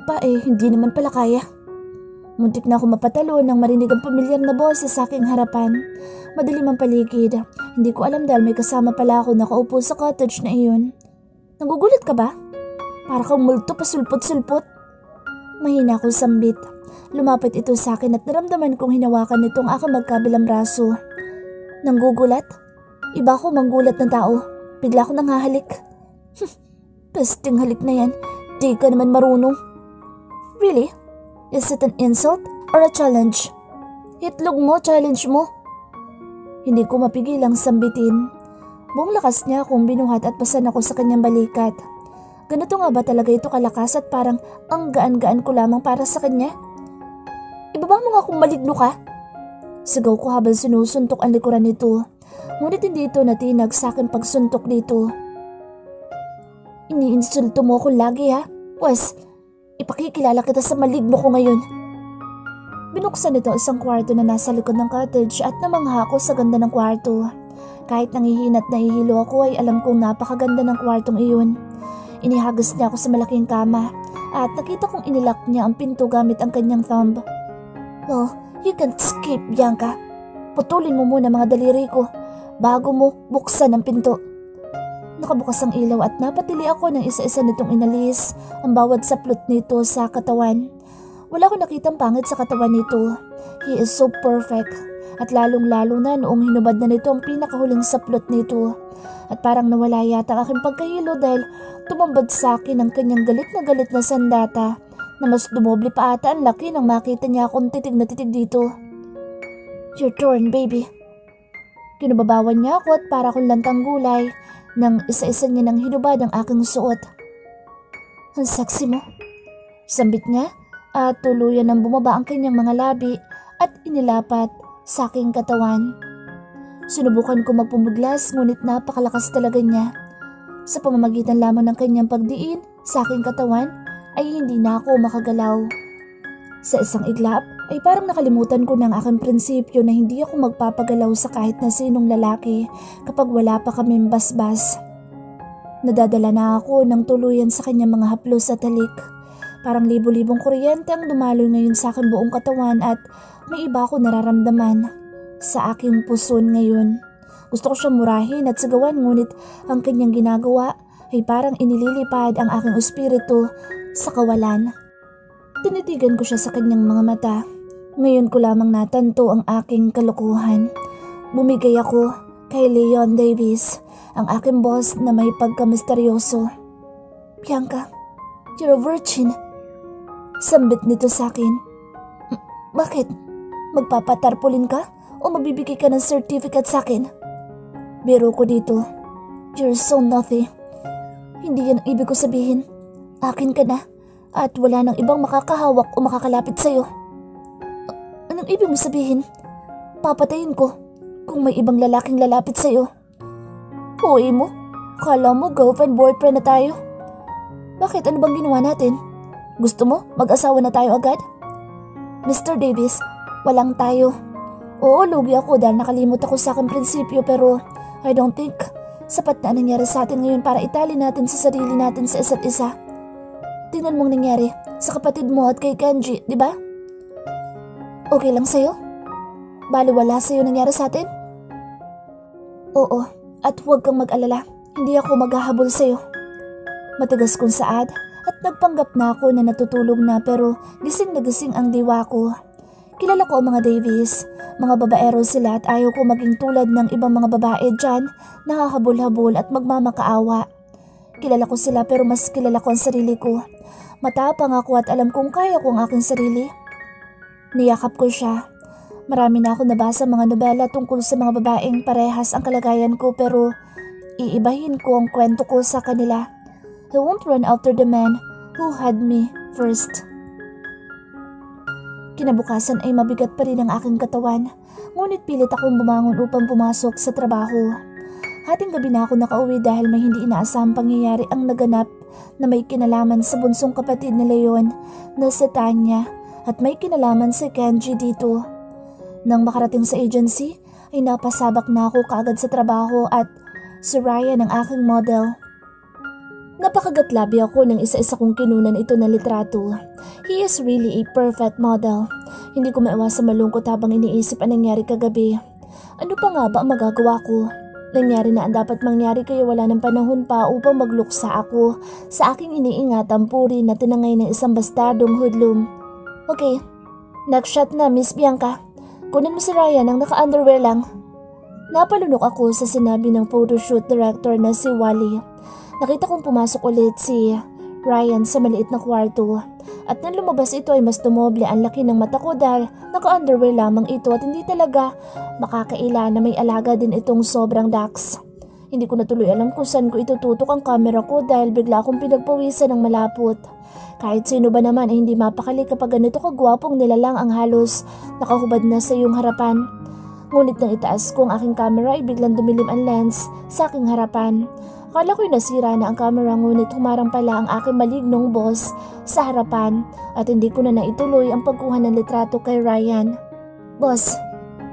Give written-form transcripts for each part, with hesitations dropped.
pa hindi naman pala kaya. Muntik na ako mapatalo nang marinig ang pamilyar na boses sa aking harapan. Madilim ang paligid. Hindi ko alam dahil may kasama pala ako nakaupo sa cottage na iyon. Nagugulat ka ba? Para kang multo pa sulpot-sulpot. Mahina akong sambit. Lumapit ito sa akin at naramdaman kong hinawakan nitong aking magkabilang braso. Nanggugulat? Iba ako manggulat ng tao. Bigla ako nanghahalik. Pesting halik na yan. Di ka naman marunong. Really? Is it an insult or a challenge? Itlog mo, challenge mo. Hindi ko mapigilang sambitin. Buong lakas niya akong binuhat at pasan ako sa kanyang balikat. Ganito nga ba talaga ito kalakas at parang ang gaan-gaan ko lamang para sa kanya? Ibaba mo nga kung maligno ka. Sigaw ko habang sinusuntok ang likuran nito. Ngunit hindi ito natinag sa akin pagsuntok dito. Iniinsulto mo ako lagi ha? Pwes, ipakikilala kita sa maligno ko ngayon. Binuksan nito isang kwarto na nasa likod ng cottage at namangha ako sa ganda ng kwarto. Kahit nangihinat na ihilo ako ay alam kong napakaganda ng kwartong iyon. Inihagas niya ako sa malaking kama at nakita kong inilak niya ang pinto gamit ang kanyang thumb. Oh, you can't escape, Bianca. Putulin mo muna mga daliri ko bago mo buksan ang pinto. Nakabukas ang ilaw at napatili ako ng isa-isa nitong inalis ang bawat saplot nito sa katawan. Wala ko nakitang pangit sa katawan nito. He is so perfect. At lalong-lalo na noong hinubad na nito ang pinakahuling saplot nito. At parang nawala yata ang aking pagkahilo dahil tumambad sa akin ang kanyang galit na sandata na mas dumoble pa ata ang laki nang makita niya akong titig na titig dito. Your turn, baby. Kinubabawan niya ako at para akong lantang gulay nang isa-isa niya nang hinubad ang aking suot. Ang sexy mo. Sambit niya at tuluyan nang bumaba ang kanyang mga labi at inilapat sa aking katawan. Sinubukan ko magpumuglas ngunit napakalakas talaga niya. Sa pamamagitan lamang ng kanyang pagdiin sa aking katawan ay hindi na ako makagalaw. Sa isang iglap ay parang nakalimutan ko ng aking prinsipyo na hindi ako magpapagalaw sa kahit na sinong lalaki kapag wala pa kaming basbas. Nadadala na ako ng tuluyan sa kanyang mga haplos at halik. Parang libo-libong kuryente ang dumaloy ngayon sa aking buong katawan at may iba ako nararamdaman sa aking puson ngayon. Gusto ko siyang murahin at sigawan ngunit ang kanyang ginagawa ay parang inililipad ang aking espiritu sa kawalan. Tinitigan ko siya sa kanyang mga mata. Ngayon ko lamang natanto ang aking kalokohan. Bumigay ako kay Leon Davis, ang aking boss na may pagkamisteryoso. Bianca, you're a virgin. Sambit nito sa akin. Bakit? Magpapatarpulin ka o magbibigay ka ng certificate sa akin? Biro ko dito. You're so naughty. Hindi yan ang ibig ko sabihin. Akin ka na at wala nang ibang makakahawak o makakalapit sa'yo. Anong ibig mo sabihin? Papatayin ko kung may ibang lalaking lalapit sa'yo. Uwi mo? Kala mo girlfriend-boyfriend na tayo? Bakit? Ano bang ginawa natin? Gusto mo mag-asawa na tayo agad? Mr. Davis, walang tayo. Oo, lugi ako dahil nakalimot ako sa aking prinsipyo pero I don't think sapat na nangyari sa atin ngayon para itali natin sa sarili natin sa isa't isa. Tingnan mong nangyari sa kapatid mo at kay Kenji, di ba? Okay lang sa'yo? Baliwala sa'yo nangyari sa atin? Oo, at huwag kang mag-alala. Hindi ako maghahabol sa'yo. Matigas kong saad at nagpanggap na ako na natutulog na pero gising na gising ang diwa ko. Kilala ko ang mga Davis. Mga babaero sila at ayaw ko maging tulad ng ibang mga babae dyan na hahabol-habol at magmamakaawa. Kilala ko sila pero mas kilala ko ang sarili ko. Matapang ako at alam kong kaya ko ang aking sarili. Niyakap ko siya. Marami na ako nabasa mga nobela tungkol sa mga babaeng parehas ang kalagayan ko pero iibahin ko ang kwento ko sa kanila. I won't run after the man who had me first. Kinabukasan ay mabigat pa rin ang aking katawan, ngunit pilit akong bumangon upang pumasok sa trabaho. Hating gabi na ako nakauwi dahil may hindi inaasahang pangyayari ang naganap na may kinalaman sa bunsong kapatid ni Leon na si Tanya at may kinalaman si Kenji dito. Nang makarating sa agency ay napasabak na ako kaagad sa trabaho at si Ryan ang aking model. Napakagatlabi ako ng isa-isa kong kinunan ito na litrato. He is really a perfect model. Hindi ko maiwasang malungkot habang iniisip ang nangyari kagabi. Ano pa nga ba ang magagawa ko? Nangyari na ang dapat mangyari kaya wala ng panahon pa upang magluksa ako sa aking iniingatang puri na tinangay ng isang bastardong hoodlum. Okay, next shot na Miss Bianca. Kunin mo si Ryan ang naka-underwear lang. Napalunok ako sa sinabi ng photoshoot director na si Wally. Nakita kong pumasok ulit si Ryan sa maliit na kwarto at nang lumabas ito ay mas dumoble ang laki ng mata ko dahil naka-underwear lamang ito at hindi talaga makakaila na may alaga din itong sobrang dax. Hindi ko na tuloy alam kung saan ko itututok ang camera ko dahil bigla akong pinagpawisan ng malapot. Kahit sino ba naman ay hindi mapakali kapag ganito kagwapong nilalang ang halos nakahubad na sa iyong harapan. Ngunit nang itaas ko ang aking camera ay biglang dumilim ang lens sa aking harapan. Akala ko'y nasira na ang camera ngunit humarang pala ang aking malignong boss sa harapan at hindi ko na naituloy ang pagkuha ng litrato kay Ryan. Boss,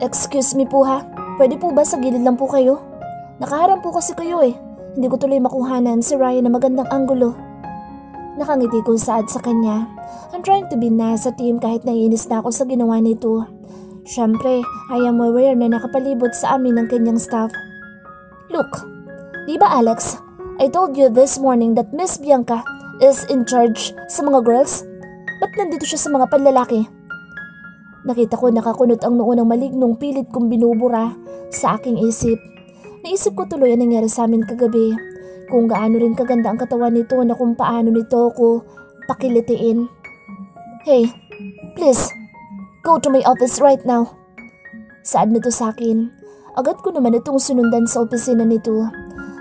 excuse me po ha, pwede po ba sa gilid lang po kayo? Nakaharap po kasi kayo eh, hindi ko tuloy makuhanan si Ryan na magandang anggulo. Nakangiti ko saad sa kanya. I'm trying to be nice sa team kahit naiinis na ako sa ginawa nito. Siyempre, I am aware na nakapalibot sa amin ng kanyang staff. Look, diba Alex, I told you this morning that Miss Bianca is in charge sa mga girls? Ba't nandito siya sa mga panlalaki? Nakita ko nakakunot ang noo ng malignong pilit kong binubura sa aking isip. Naisip ko tuloy ang nangyari sa amin kagabi. Kung gaano rin kaganda ang katawan nito na kung paano nito ako pakilitiin. Hey, please, go to my office right now. Saad nito sa akin. Agad ko naman itong sunundan sa opisina nito.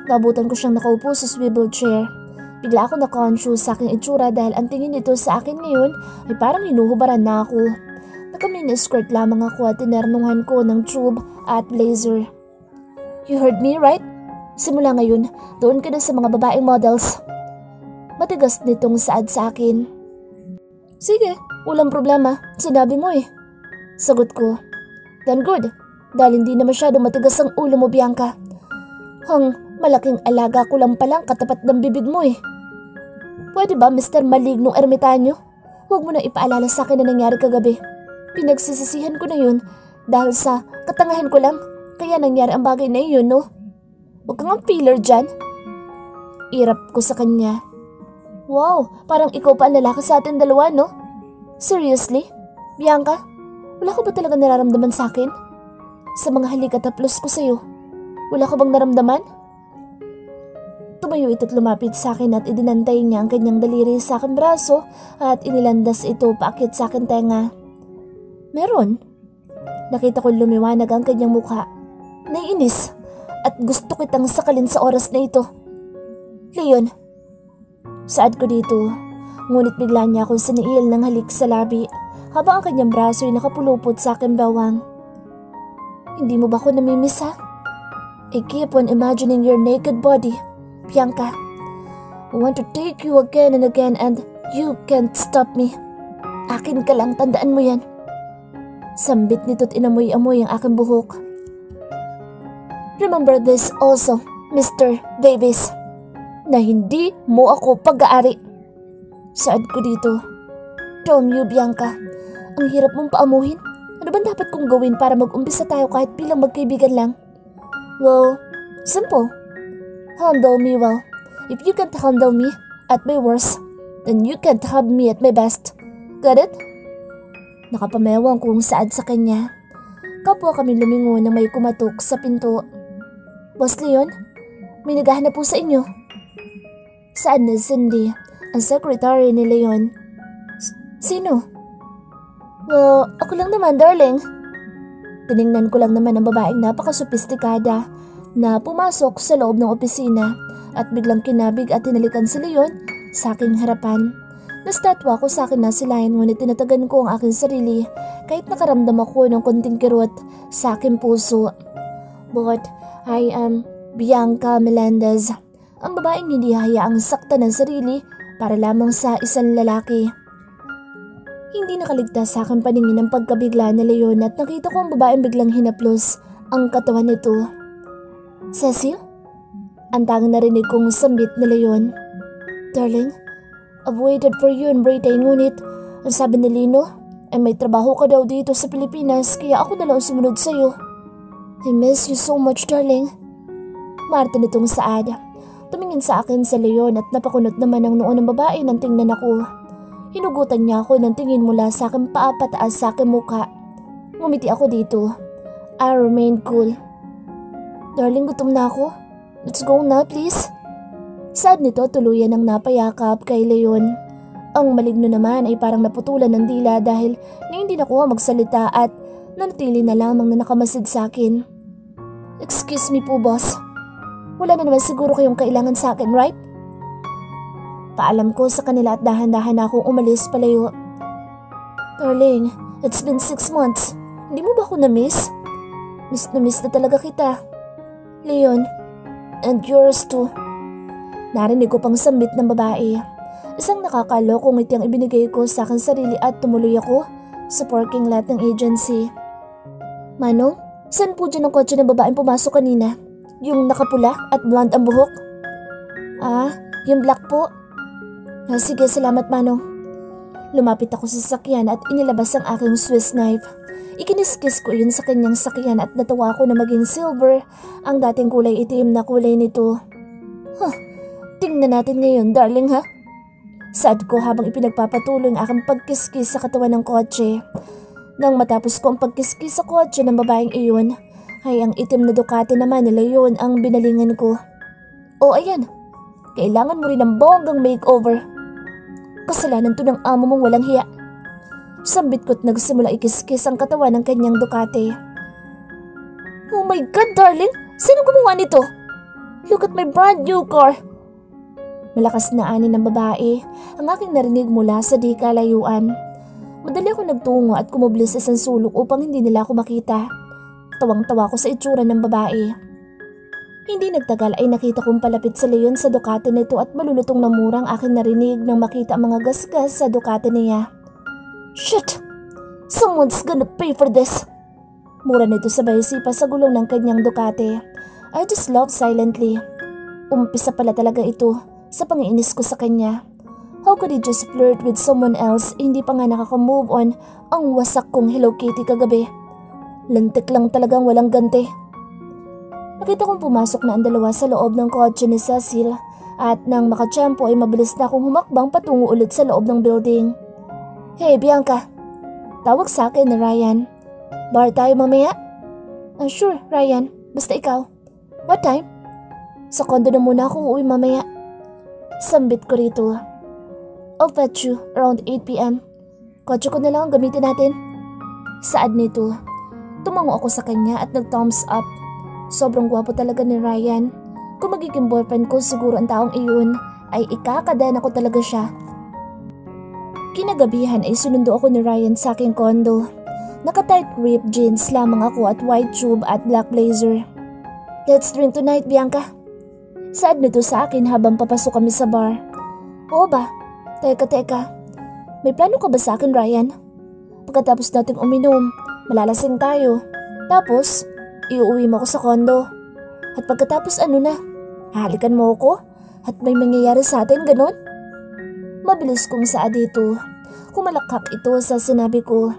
Nabutan ko siyang nakaupo sa swivel chair. Bigla ako na-conscious sa aking itsura dahil ang tingin nito sa akin ngayon ay parang hinuhubaran na ako. Naka-mini-skirt lamang ako at tinernungan ko ng tube at blazer. You heard me, right? Simula ngayon, doon ka na sa mga babaeng models. Matigas nitong saad sa akin. Sige, walang problema. Sinabi mo eh. Sagot ko. Then good, dahil hindi na masyado matigas ang ulo mo, Bianca. Malaking alaga ko lang palang katapat ng bibig mo eh. Pwede ba, Mr. Malignong Ermitanyo? Huwag mo na ipaalala sa akin na nangyari kagabi. Pinagsisisihan ko na yun dahil sa katangahan ko lang. Kaya nangyari ang bagay na iyon, no? Huwag kang feeler dyan. Irap ko sa kanya. Wow, parang ikaw pa ang lalaki sa atin dalawa, no? Seriously? Bianca, wala ka ba talaga nararamdaman sa akin? Sa mga halik at haplos ko sa'yo, wala ka bang naramdaman? Tumayo ito't lumapit sa akin at idinantay niya ang kanyang daliri sa aking braso at inilandas ito paakit sa aking tenga. Meron? Nakita ko lumiwanag ang kanyang mukha. Naiinis at gusto kitang sakalin sa oras na ito. Leon, saad ko dito, ngunit bigla niya akong siniil ng halik sa labi habang ang kanyang braso ay nakapulupot sa aking bawang. Hindi mo ba ako namimiss ha? I keep on imagining your naked body, Bianca. I want to take you again and again and you can't stop me. Akin ka lang, tandaan mo yan. Sambit nito't inamoy-amoy ang aking buhok. Remember this also, Mr. Davis, na hindi mo ako pag-aari. Saad ko dito. Damn you, Bianca. Ang hirap mong paamuhin. Ano ba dapat kong gawin para mag-umpisa tayo kahit bilang magkaibigan lang? Well, simple. Handle me well. If you can't handle me at my worst, then you can't have me at my best. Got it? Nakapamewang kong saad sa kanya. Kapwa kami lumingon na may kumatok sa pinto. Boss Leon, may naghahanap po sa inyo. Saad na Cindy, ang secretary ni Leon. Sino? Well, ako lang naman, darling. Tiningnan ko lang naman ang babaeng napaka-sopistikada na pumasok sa loob ng opisina at biglang kinabig at tinalikan si Leon sa aking harapan. Nastatwa ko sa akin na si Lion ngunit tinatagan ko ang aking sarili kahit nakaramdam ako ng konting kirot sa aking puso. But I am Bianca Melendez, ang babaeng hindi hayaang sakta ng sarili para lamang sa isang lalaki. Hindi nakaligtas sa aking paningin ang pagkabigla ni Leon at nakita ko ang babaeng biglang hinaplos ang katawan nito. Cecil? Ang tanging narinig kong sambit ni Leon. Darling, I've waited for you in Britain, ngunit ang sabi ni Lino ay may trabaho ka daw dito sa Pilipinas kaya ako na lang sumunod sa'yo. I miss you so much, darling. Marta nitong saad. Tumingin sa akin sa leon at napakunot naman ang noo ng babae nang tingnan ako. Hinugutan niya ako ng tingin mula sa aking paa pataas sa aking muka. Ngumiti ako dito. I remained cool. Darling, gutom na ako. Let's go na, please. Sad nito tuluyan ang napayakap kay Leon. Ang maligno naman ay parang naputulan ng dila dahil hindi na ako magsalita at nanatili na lamang na nakamasid sa akin. Excuse me po, boss. Wala na naman siguro kayong kailangan sa akin, right? Paalam ko sa kanila at dahan-dahan akong umalis palayo. Darling, it's been 6 months. Hindi mo ba ako na-miss? Miss na talaga kita. Leon, and yours too. Narinig ko pang sambit ng babae. Isang nakakalokong ngiti ang ibinigay ko sa aking sarili at tumuloy ako sa parking lot ng agency. Manong, saan po dyan ang kotse ng babaeng pumasok kanina? Yung nakapula at blonde ang buhok? Yung black po. Sige, salamat Manong. Lumapit ako sa sasakyan at inilabas ang aking Swiss knife. Ikiniskis ko yun sa kanyang sakyan at natawa ko na maging silver ang dating kulay itim na kulay nito. Tingnan natin ngayon, darling ha? Saad ko habang ipinagpapatuloy ang aking pagkiskis sa katawan ng kotse. Nang matapos ko ang pagkiskis sa kotse ng babaeng iyon, ay ang itim na Ducati naman nila yun ang binalingan ko. Ayan, kailangan mo rin ng bonggang makeover. Kasalanan to ng amo mong walang hiya. Sambit ko't nagsimula ikiskis ang katawan ng kanyang Ducati. Oh my God, darling! Sino gumawa nito? Look at my brand new car! Malakas na ani ng babae ang aking narinig mula sa di kalayuan. Madali ako nagtungo at kumublis sa isang sulok upang hindi nila ako makita. Tawang-tawa ko sa itsura ng babae. Hindi nagtagal ay nakita kong palapit sa leon sa Ducati nito at malulutong na murang aking narinig nang makita ang mga gasgas sa Ducati niya. Shit! Someone's gonna pay for this! Mura nito sabay sipa sa gulong ng kanyang Ducati. I just laughed silently. Umpisa pala talaga ito sa pangiinis ko sa kanya. How could he just flirt with someone else? Hindi pa nga nakaka-move on ang wasak kong Hello Kitty kagabi. Lantik lang talagang walang ganti. Nakita kong pumasok na ang dalawa sa loob ng kotse ni Cecil at nang makatsyempo ay mabilis na akong humakbang patungo ulit sa loob ng building. Hey Bianca, tawag sa akin ni Ryan. Bar tayo mamaya? Sure Ryan, basta ikaw. What time? Sa kondo na muna ako uuwi mamaya. Sambit ko rito. I'll fetch you around 8 p.m. Kotse ko na lang ang gamitin natin. Saad nito. Tumango ako sa kanya at nag-thumbs up. Sobrang gwapo talaga ni Ryan. Kung magiging boyfriend ko siguro ang taong iyon, ay ikakadana ko talaga siya. Kinagabihan ay sunundo ako ni Ryan sa aking kondo. Naka-tight ripped jeans lamang ako at white tube at black blazer. Let's drink tonight, Bianca. Saad nito sa akin habang papasok kami sa bar. Oo ba? Teka. May plano ka ba sa akin, Ryan? Pagkatapos nating uminom, malalasing tayo. Tapos, iuwi mo ako sa kondo. At pagkatapos halikan mo ako? At may mangyayari sa atin, ganon? Mabilis kong saad dito. Humalakak ito sa sinabi ko.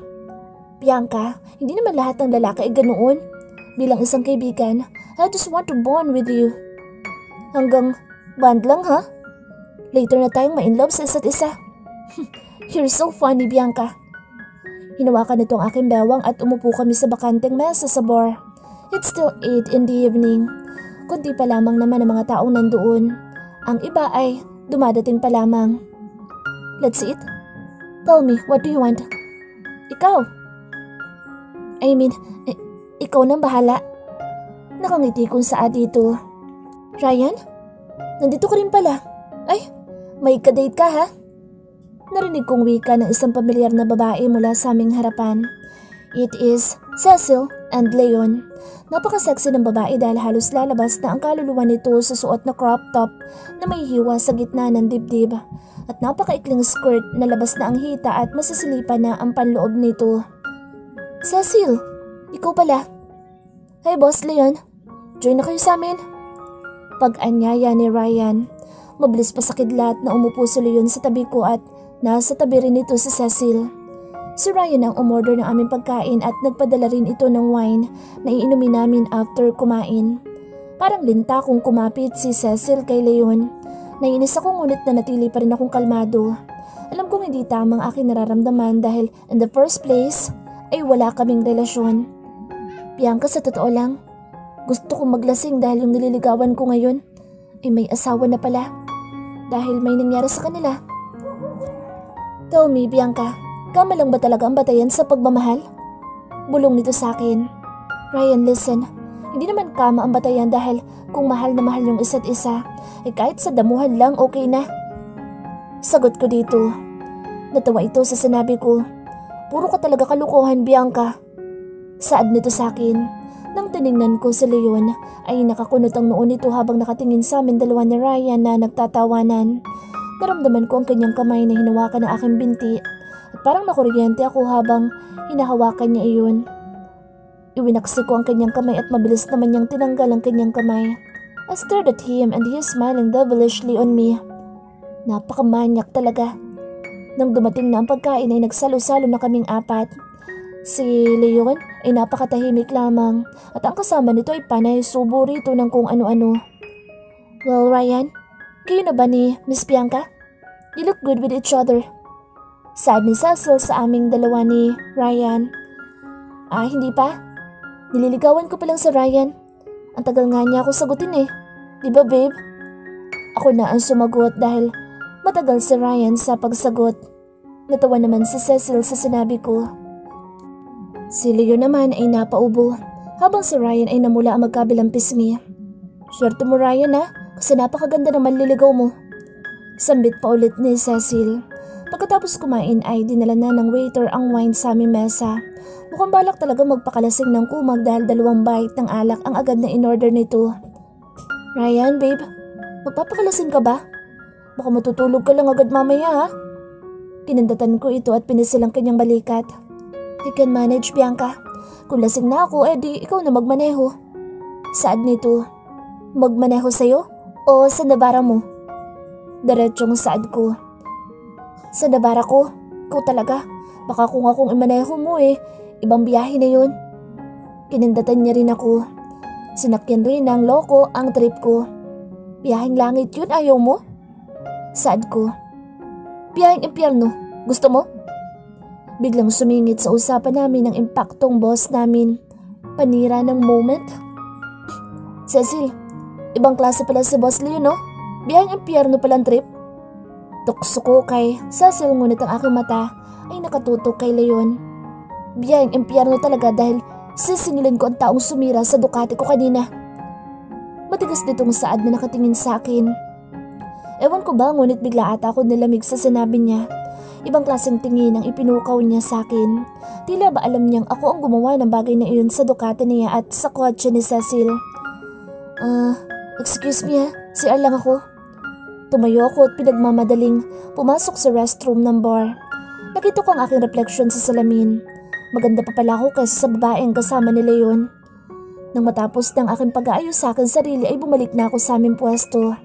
Bianca, hindi naman lahat ng lalaki ay ganoon. Bilang isang kaibigan, I just want to bond with you. Hanggang bond lang ha? Later na tayong ma-inlove sa isa't isa. You're so funny, Bianca. Hinawakan nito ang aking bewang at umupo kami sa bakanteng mesa sa bar. It's still 8 in the evening. Kunti pa lamang naman ang mga taong nandoon. Ang iba ay dumadating pa lamang. Let's eat. Tell me, what do you want? Ikaw. I mean, ikaw nang bahala. Nakangiti kong saad dito. Ryan? Nandito ka rin pala. Ay, may kadate ka ha? Narinig kong wika ng isang pamilyar na babae mula sa aming harapan. It is Cecil and Leon. Napaka-sexy ng babae dahil halos lalabas na ang kaluluwa nito sa suot na crop top na may hiwa sa gitna ng dibdib at napaka-ikling skirt na labas na ang hita at masisilipan na ang panloob nito. Cecil, ikaw pala. Hey Boss Leon, join na kayo sa amin. Pag-anyaya ni Ryan. Mabilis pa sa kidlat na umupo si Leon sa tabi ko at nasa tabi rin ito si Cecil. Si Ryan ang umorder ng aming pagkain at nagpadala rin ito ng wine na iinumin namin after kumain. Parang linta kung kumapit si Cecil kay Leon. Nainis ako ngunit nanatili pa rin akong kalmado. Alam kong hindi tamang aking nararamdaman dahil in the first place ay wala kaming relasyon. Bianca, sa totoo lang, gusto kong maglasing dahil yung nililigawan ko ngayon ay may asawa na pala. Dahil may nangyari sa kanila. Tell me, Bianca, kama lang ba talaga ang batayan sa pagmamahal? Bulong nito sa akin. Ryan, listen. Hindi naman kama ang batayan dahil kung mahal na mahal yung isa't isa, eh kahit sa damuhan lang okay na. Sagot ko dito. Natawa ito sa sinabi ko. Puro ka talaga kalukuhan, Bianca. Saad nito sa akin. Nang tiningnan ko si Leon ay nakakunot ang noo nito habang nakatingin sa amin dalawa ni Ryan na nagtatawanan. Naramdaman ko ang kanyang kamay na hinawakan ng aking binti at parang nakuryente ako habang hinahawakan niya iyon. Iwinaksi ko ang kanyang kamay at mabilis naman niyang tinanggal ang kanyang kamay. I stared at him and he is smiling devilishly on me. Napakamanyak talaga. Nang dumating na ang pagkain ay nagsalo-salo na kaming apat. Si Leon ay napakatahimik lamang at ang kasama nito ay panay subo rito ng kung ano-ano. Well, Ryan, kayo na ba ni Miss Bianca? You look good with each other. Saad ni Cecil sa aming dalawa ni Ryan. Hindi pa. Nililigawan ko pa lang sa Ryan. Ang tagal nga niya ako sagutin eh. Di ba, babe? Ako na ang sumagot dahil matagal si Ryan sa pagsagot. Natawa naman si Cecil sa sinabi ko. Si Leo naman ay napaubo habang si Ryan ay namula ang magkabilang pisngi. Swerte mo, Ryan, kasi napakaganda ng manliligaw mo. Sambit pa ulit ni Cecil. Pagkatapos kumain ay dinala na ng waiter ang wine sa aming mesa. Mukhang balak talaga magpakalasing ng kumag dahil 2 bite ng alak ang agad na in-order nito. Ryan, babe, magpapakalasing ka ba? Baka matutulog ka lang agad mamaya, ha? Kinandatan ko ito at pinisil ang kanyang balikat. I can manage, Bianca. Kung lasing na ako, edi ikaw na magmaneho. Saad nito. Magmaneho sa'yo o sa nabara mo? Diretsyong saad ko. Sa nabara ko? Ikaw talaga. Baka kung akong imaneho mo ibang biyahe na yun. Kinindatan niya rin ako. Sinakyan rin ng loko ang trip ko. Biyaheng langit yun, ayaw mo? Saad ko. Biyaheng impyerno, gusto mo? Biglang sumingit sa usapan namin ng impaktong boss namin. Panira ng moment. Cecil, ibang klase pala si Boss Leo, no? Biyaheng impyerno palang trip. Tukso ko kay Cecil ngunit ang aking mata ay nakatutok kay Leon. Biyaheng impyerno talaga dahil sisingilin ko ang taong sumira sa Ducati ko kanina. Matigas nitong saad na nakatingin sa akin. Ewan ko ba ngunit bigla ata ako nilamig sa sinabi niya. Ibang klaseng tingin ang ipinukaw niya sa akin. Tila ba alam niyang ako ang gumawa ng bagay na iyon sa Ducati niya at sa kotse ni Cecil. Excuse me CR lang ako. Tumayo ako at pinagmamadaling pumasok sa restroom ng bar. Nakita ko ang aking refleksyon sa salamin. Maganda pa pala ako kaysa sa babaeng kasama ni Leon. Nang matapos ng aking pag-aayos sa akin sarili ay bumalik na ako sa aming pwesto.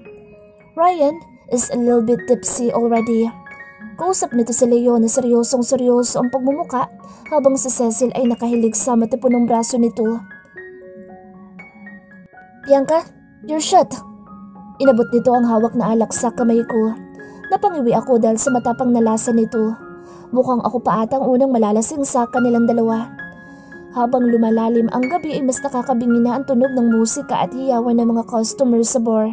Ryan is a little bit tipsy already. Kausap nito si Leo na seryosong-seryoso ang pagmumuka habang si Cecil ay nakahilig sa matipunong braso nito. Bianca, your shot. Inabot nito ang hawak na alak sa kamay ko. Napangiwi ako dahil sa matapang na lasa nito. Mukhang ako pa atang unang malalasing sa kanilang dalawa. Habang lumalalim ang gabi ay mas nakakabingi na ang tunog ng musika at hiyawan ng mga customer sa bar.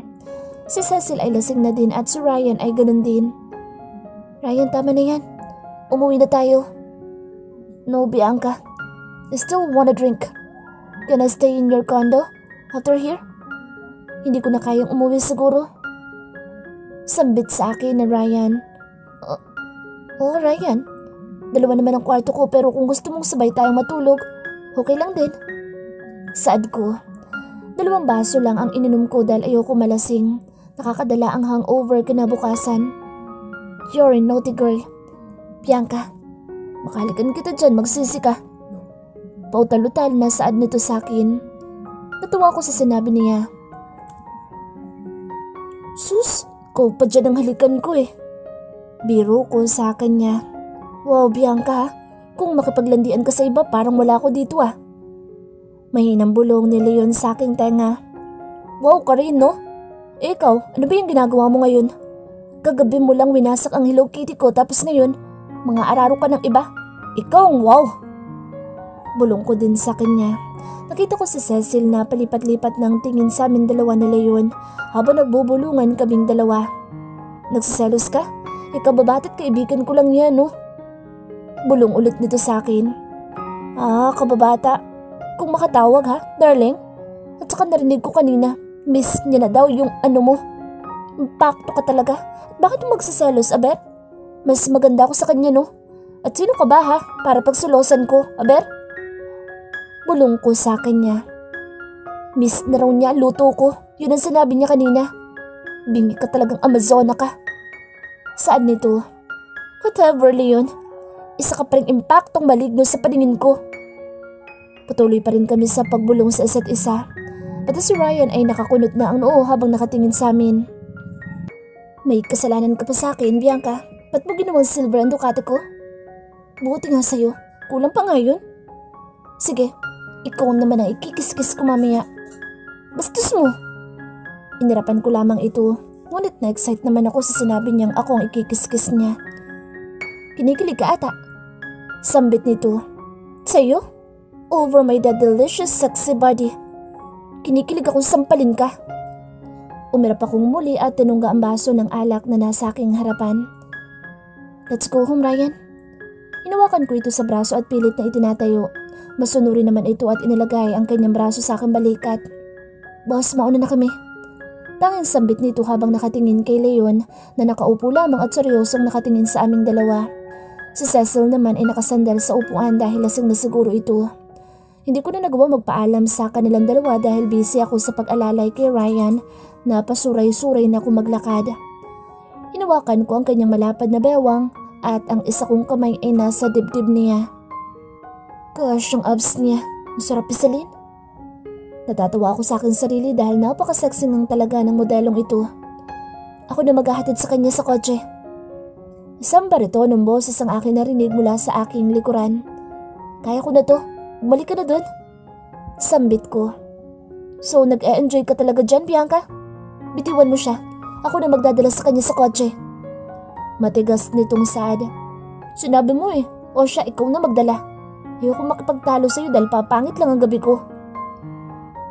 Si Cecil ay lasing na din at si Ryan ay ganun din. Ryan, tama na yan. Umuwi na tayo. No, Bianca. I still wanna drink. Can I stay in your condo after here? Hindi ko na kayang umuwi siguro. Sambit sa akin na Ryan. Ryan. 2 naman ang kwarto ko pero kung gusto mong sabay tayong matulog, okay lang din. Saad ko. 2 baso lang ang ininom ko dahil ayoko malasing. Nakakadala ang hangover kinabukasan. You're a naughty girl. Bianca, makalikan kita dyan, magsisi ka. Pautalutal na saad nito sa akin. Natuwa ko sa sinabi niya. Sus, Ikaw pa dyan ang halikan ko eh. Biro ko sa kanya. Wow, Bianca, kung makipaglandian ka sa iba parang wala ako dito ah. Mahinang bulong ni Leon sa aking tenga. Wow ka rin no? Eh ikaw, ano ba yung ginagawa mo ngayon? Kagabi mo lang winasak ang Hello Kitty ko tapos ngayon, mga araro ka ng iba. Ikaw ang wow. Bulong ko din sa kanya. Nakita ko si Cecil na palipat-lipat ng tingin sa amin dalawa ni Leon habang nagbubulungan kaming dalawa. Nagsiselos ka? Ikababatat kaibigan ko lang yan no? Bulong ulit nito sa akin. Kababata. Kung makatawag ha, darling. At saka narinig ko kanina, miss niya na daw yung ano mo. Impacto ka talaga. Bakit mo magsiselos, Aber? Mas maganda ako sa kanya no? At sino ka ba ha, para pagsulosan ko, Aber? Bulong ko sa kanya. Miss na raw niya luto ko. Yun ang sinabi niya kanina. Bingi ka talagang Amazona ka. Saan nito? Whatever, Leon. Isa ka pa ring impaktong maligno sa paningin ko. Patuloy pa rin kami sa pagbulong sa isa't isa. Pati si Ryan ay nakakunot na ang noo habang nakatingin sa amin. May kasalanan ka pa sa akin, Bianca. Ba't mo ginawang silver ang Ducati ko? Buti nga sa'yo. Kulang pa nga yun. Sige, ikaw naman ang ikikis-kis ko mamaya. Bastos mo. Inirapan ko lamang ito. Ngunit na-excite naman ako sa sinabi niyang ako ang ikikis-kis niya. Kinikilig ka ata. Sambit nito. Sa'yo? Over my delicious sexy body. Kinikilig akong sampalin ka. Umirap akong muli at tinungga ang baso ng alak na nasa aking harapan. Let's go home, Ryan. Hinawakan ko ito sa braso at pilit na itinatayo. Masunuri naman ito at inilagay ang kanyang braso sa aking balikat. Boss, mauna na kami. Tanging sambit nito habang nakatingin kay Leon na nakaupo lamang at seryosong nakatingin sa aming dalawa. Si Cecil naman ay nakasandal sa upuan dahil lasing na siguro ito. Hindi ko na nagawa magpaalam sa kanilang dalawa dahil busy ako sa pag-alalay kay Ryan na pasuray-suray na kumaglakad. Hinawakan ko ang kanyang malapad na bewang at ang isa kong kamay ay nasa dibdib niya. Gosh, yung abs niya. Masarap pisalin. Natatawa ako sa aking sarili dahil napaka-sexy ng talaga ng modelong ito. Ako na maghahatid sa kanya sa kotse. Isang bariton ng boses ang aking narinig mula sa aking likuran. Kaya ko na to. Bumalik ka na dun. Sambit ko. So nag-e-enjoy ka talaga dyan, Bianca? Bitiwan mo siya. Ako na magdadala sa kanya sa kotse. Matigas nitong sad. Sinabi mo eh. O siya, ikaw na magdala. Ayoko makipagtalo sa'yo dahil papangit lang ang gabi ko.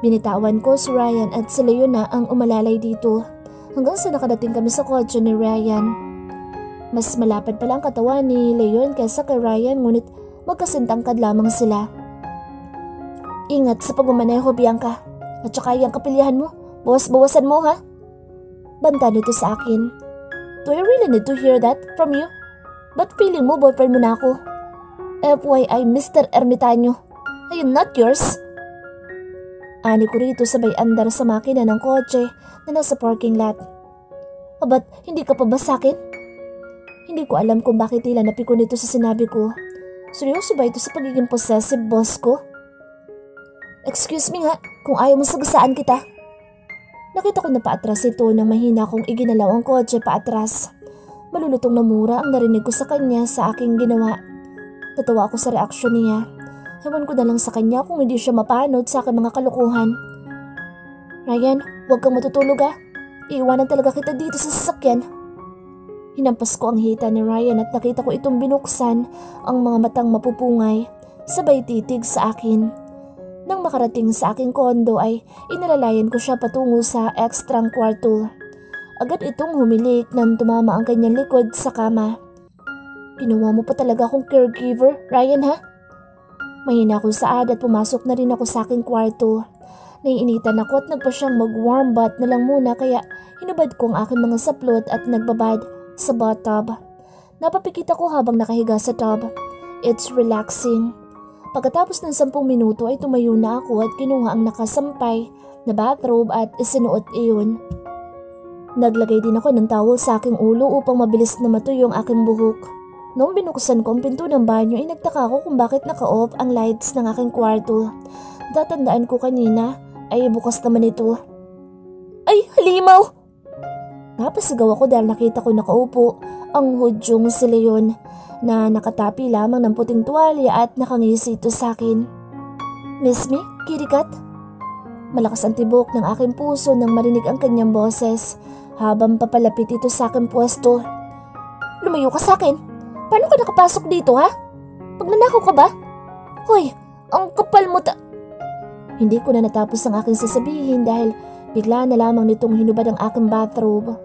Binitawan ko si Ryan at si Leon na ang umalalay dito. Hanggang sa nakadating kami sa kotse ni Ryan. Mas malapad pala ang katawan ni Leon kaysa kay Ryan ngunit magkasintangkad lamang sila. Ingat sa pagmamaneho, Bianca. At saka yung kapilyahan mo, bawas-bawasan mo ha. Banta nito sa akin. Do I really need to hear that from you? Ba't feeling mo boyfriend mo na ako? FYI, Mr. Ermitaño. I am not yours. Ani ko rito sabay andar sa makina ng kotse na nasa parking lot. Ba't hindi ka pa ba sa akin? Hindi ko alam kung bakit tila napikon nito sa sinabi ko. Seryoso ba ito sa pagiging possessive boss ko? Excuse me nga, kung ayaw mo sagasaan kita. Nakita ko na paatras ito nang mahina kong iginalaw ang kotse paatras. Malulutong na mura ang narinig ko sa kanya sa aking ginawa. Natawa ako sa reaksyon niya. Ewan ko na lang sa kanya kung hindi siya mapanod sa aking mga kalukuhan. Ryan, huwag kang matutulog ah. Iiwanan talaga kita dito sa sasakyan. Hinampas ko ang hita ni Ryan at nakita ko itong binuksan ang mga matang mapupungay, sabay titig sa akin. Nang makarating sa aking kondo ay inalalayan ko siya patungo sa ekstrang kwarto. Agad itong humilik nang tumama ang kanyang likod sa kama. Ginawa mo pa talaga akong caregiver, Ryan ha? Mahina akong saad at pumasok na rin ako sa aking kwarto. Naiinitan ako at nagpa siyang mag-warm bath na lang muna kaya hinubad ko ang aking mga saplot at nagbabad sa bathtub. Napapikit ako habang nakahiga sa tub. It's relaxing. Pagkatapos ng 10 minuto ay tumayo na ako at kinuha ang nakasampay na bathrobe at isinuot iyon. Naglagay din ako ng towel sa aking ulo upang mabilis na matuyo ang aking buhok. Noong binuksan ko ang pinto ng banyo ay nagtaka ako kung bakit naka-off ang lights ng aking kwarto. Tatandaan ko kanina ay bukas naman ito. Ay, halimaw! Napasigaw ako dahil nakita ko nakaupo ang hudyong si Leon na nakatapi lamang ng puting tuwalya at nakangisi ito sa akin. "Miss me, kitty cat?" Malakas ang tibok ng aking puso nang marinig ang kanyang boses habang papalapit ito sa aking pwesto. "Lumayo ka sa akin! Paano ka nakapasok dito, ha? Pagnanakaw ka ba? Hoy, ang kapal mo Hindi ko na natapos ang aking sasabihin dahil bigla na lamang nitong hinubad ang aking bathrobe.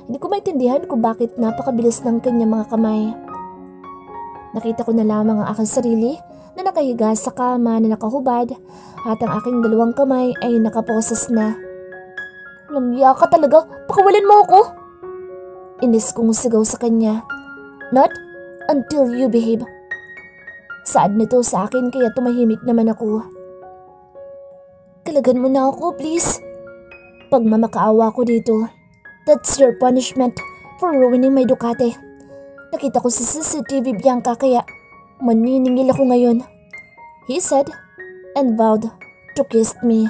Hindi ko maintindihan kung bakit napakabilis ng kanyang mga kamay. Nakita ko na lamang ang aking sarili na nakahiga sa kama na nakahubad at ang aking dalawang kamay ay nakaposes na. "Lamya ka talaga, pakawalan mo ako!" Inis kong sigaw sa kanya. "Not until you behave." Saad nito sa akin kaya tumahimik naman ako. "Kalagan mo na ako, please." Pagmamakaawa ko dito. "That's your punishment for ruining my Ducati. Nakita ko sa CCTV, Bianca, kaya maniningil ako ngayon," he said and vowed to kiss me.